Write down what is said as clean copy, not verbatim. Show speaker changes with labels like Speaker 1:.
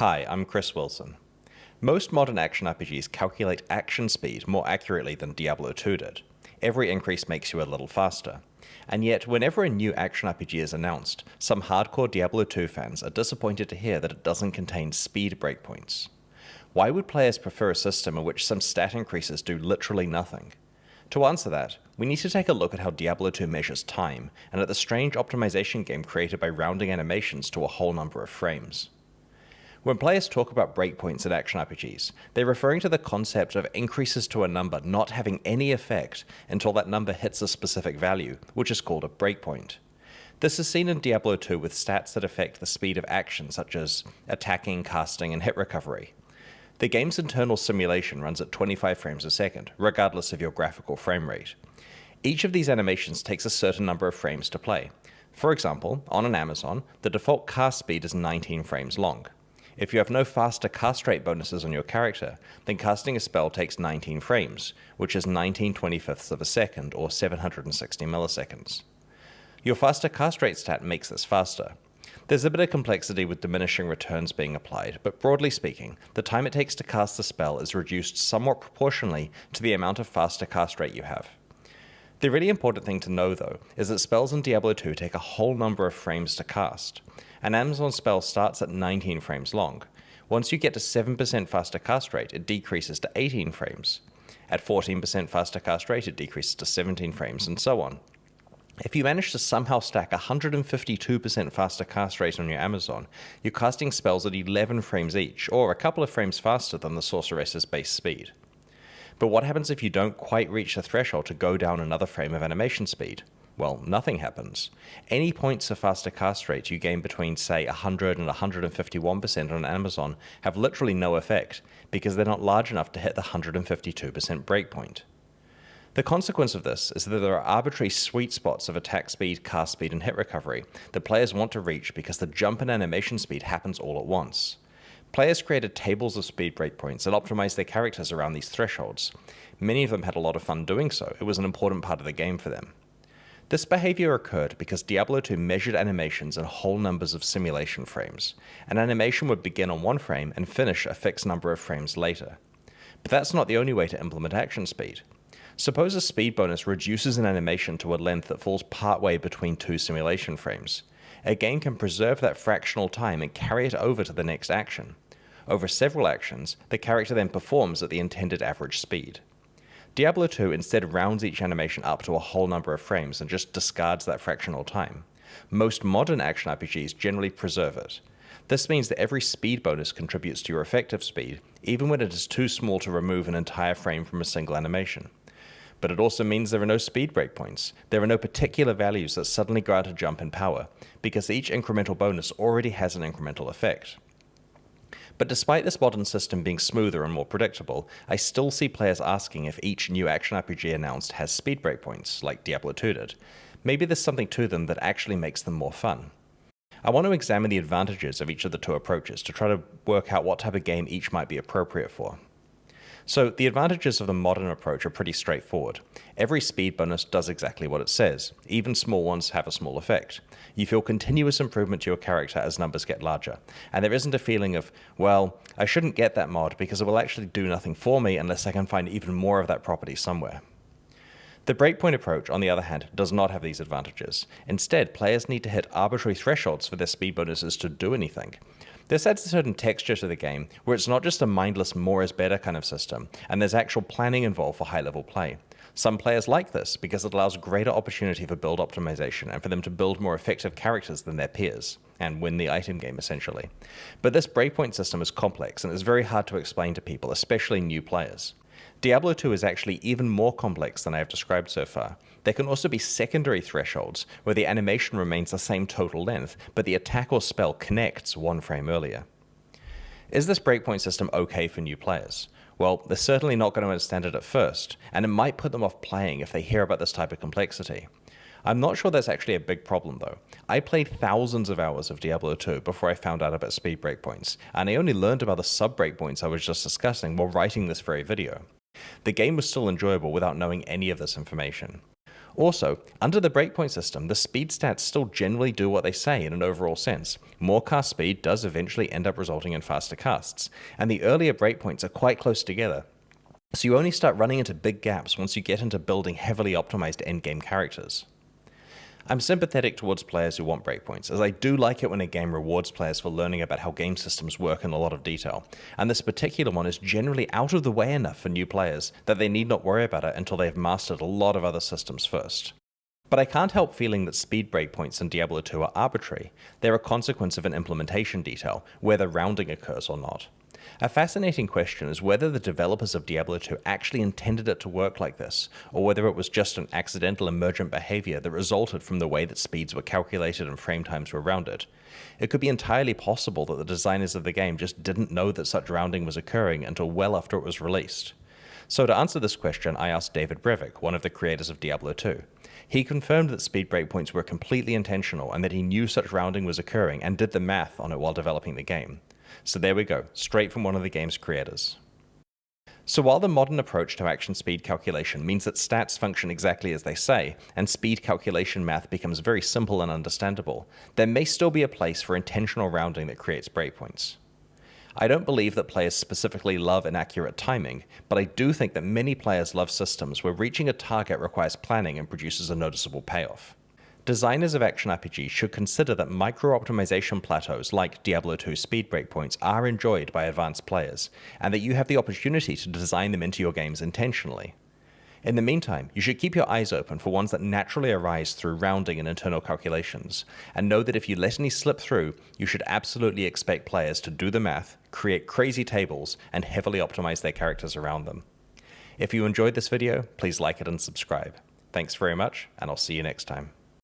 Speaker 1: Hi, I'm Chris Wilson. Most modern action RPGs calculate action speed more accurately than Diablo II did. Every increase makes you a little faster. And yet, whenever a new action RPG is announced, some hardcore Diablo II fans are disappointed to hear that it doesn't contain speed breakpoints. Why would players prefer a system in which some stat increases do literally nothing? To answer that, we need to take a look at how Diablo II measures time, and at the strange optimization game created by rounding animations to a whole number of frames. When players talk about breakpoints in action RPGs, they're referring to the concept of increases to a number not having any effect until that number hits a specific value, which is called a breakpoint. This is seen in Diablo II with stats that affect the speed of action, such as attacking, casting, and hit recovery. The game's internal simulation runs at 25 frames a second, regardless of your graphical frame rate. Each of these animations takes a certain number of frames to play. For example, on an Amazon, the default cast speed is 19 frames long. If you have no faster cast rate bonuses on your character, then casting a spell takes 19 frames, which is 19/25ths of a second, or 760 milliseconds. Your faster cast rate stat makes this faster. There's a bit of complexity with diminishing returns being applied, but broadly speaking, the time it takes to cast the spell is reduced somewhat proportionally to the amount of faster cast rate you have. The really important thing to know, though, is that spells in Diablo II take a whole number of frames to cast. An Amazon spell starts at 19 frames long. Once you get to 7% faster cast rate, it decreases to 18 frames. At 14% faster cast rate, it decreases to 17 frames, and so on. If you manage to somehow stack 152% faster cast rate on your Amazon, you're casting spells at 11 frames each, or a couple of frames faster than the sorceress's base speed. But what happens if you don't quite reach the threshold to go down another frame of animation speed? Well, nothing happens. Any points of faster cast rate you gain between, say, 100 and 151% on Amazon have literally no effect, because they're not large enough to hit the 152% breakpoint. The consequence of this is that there are arbitrary sweet spots of attack speed, cast speed, and hit recovery that players want to reach because the jump in animation speed happens all at once. Players created tables of speed breakpoints and optimized their characters around these thresholds. Many of them had a lot of fun doing so. It was an important part of the game for them. This behavior occurred because Diablo II measured animations in whole numbers of simulation frames. An animation would begin on one frame and finish a fixed number of frames later. But that's not the only way to implement action speed. Suppose a speed bonus reduces an animation to a length that falls partway between two simulation frames. A game can preserve that fractional time and carry it over to the next action. Over several actions, the character then performs at the intended average speed. Diablo II instead rounds each animation up to a whole number of frames and just discards that fractional time. Most modern action RPGs generally preserve it. This means that every speed bonus contributes to your effective speed, even when it is too small to remove an entire frame from a single animation. But it also means there are no speed breakpoints. There are no particular values that suddenly grant a jump in power, because each incremental bonus already has an incremental effect. But despite this modern system being smoother and more predictable, I still see players asking if each new action RPG announced has speed breakpoints, like Diablo II did. Maybe there's something to them that actually makes them more fun. I want to examine the advantages of each of the two approaches to try to work out what type of game each might be appropriate for. So the advantages of the modern approach are pretty straightforward. Every speed bonus does exactly what it says. Even small ones have a small effect. You feel continuous improvement to your character as numbers get larger. And there isn't a feeling of, well, I shouldn't get that mod because it will actually do nothing for me unless I can find even more of that property somewhere. The breakpoint approach, on the other hand, does not have these advantages. Instead, players need to hit arbitrary thresholds for their speed bonuses to do anything. This adds a certain texture to the game, where it's not just a mindless more is better kind of system, and there's actual planning involved for high-level play. Some players like this because it allows greater opportunity for build optimization and for them to build more effective characters than their peers, and win the item game essentially. But this breakpoint system is complex and is very hard to explain to people, especially new players. Diablo II is actually even more complex than I have described so far. There can also be secondary thresholds, where the animation remains the same total length, but the attack or spell connects one frame earlier. Is this breakpoint system okay for new players? Well, they're certainly not going to understand it at first, and it might put them off playing if they hear about this type of complexity. I'm not sure that's actually a big problem though. I played thousands of hours of Diablo II before I found out about speed breakpoints, and I only learned about the sub-breakpoints I was just discussing while writing this very video. The game was still enjoyable without knowing any of this information. Also, under the breakpoint system, the speed stats still generally do what they say in an overall sense. More cast speed does eventually end up resulting in faster casts, and the earlier breakpoints are quite close together. So you only start running into big gaps once you get into building heavily optimized endgame characters. I'm sympathetic towards players who want breakpoints, as I do like it when a game rewards players for learning about how game systems work in a lot of detail, and this particular one is generally out of the way enough for new players that they need not worry about it until they've mastered a lot of other systems first. But I can't help feeling that speed breakpoints in Diablo II are arbitrary. They're a consequence of an implementation detail, whether rounding occurs or not. A fascinating question is whether the developers of Diablo II actually intended it to work like this, or whether it was just an accidental emergent behavior that resulted from the way that speeds were calculated and frame times were rounded. It could be entirely possible that the designers of the game just didn't know that such rounding was occurring until well after it was released. So to answer this question, I asked David Brevik, one of the creators of Diablo II. He confirmed that speed breakpoints were completely intentional and that he knew such rounding was occurring and did the math on it while developing the game. So there we go, straight from one of the game's creators. So while the modern approach to action speed calculation means that stats function exactly as they say, and speed calculation math becomes very simple and understandable, there may still be a place for intentional rounding that creates breakpoints. I don't believe that players specifically love inaccurate timing, but I do think that many players love systems where reaching a target requires planning and produces a noticeable payoff. Designers of action RPGs should consider that micro-optimization plateaus like Diablo II speed breakpoints are enjoyed by advanced players, and that you have the opportunity to design them into your games intentionally. In the meantime, you should keep your eyes open for ones that naturally arise through rounding and internal calculations, and know that if you let any slip through, you should absolutely expect players to do the math, create crazy tables, and heavily optimize their characters around them. If you enjoyed this video, please like it and subscribe. Thanks very much, and I'll see you next time.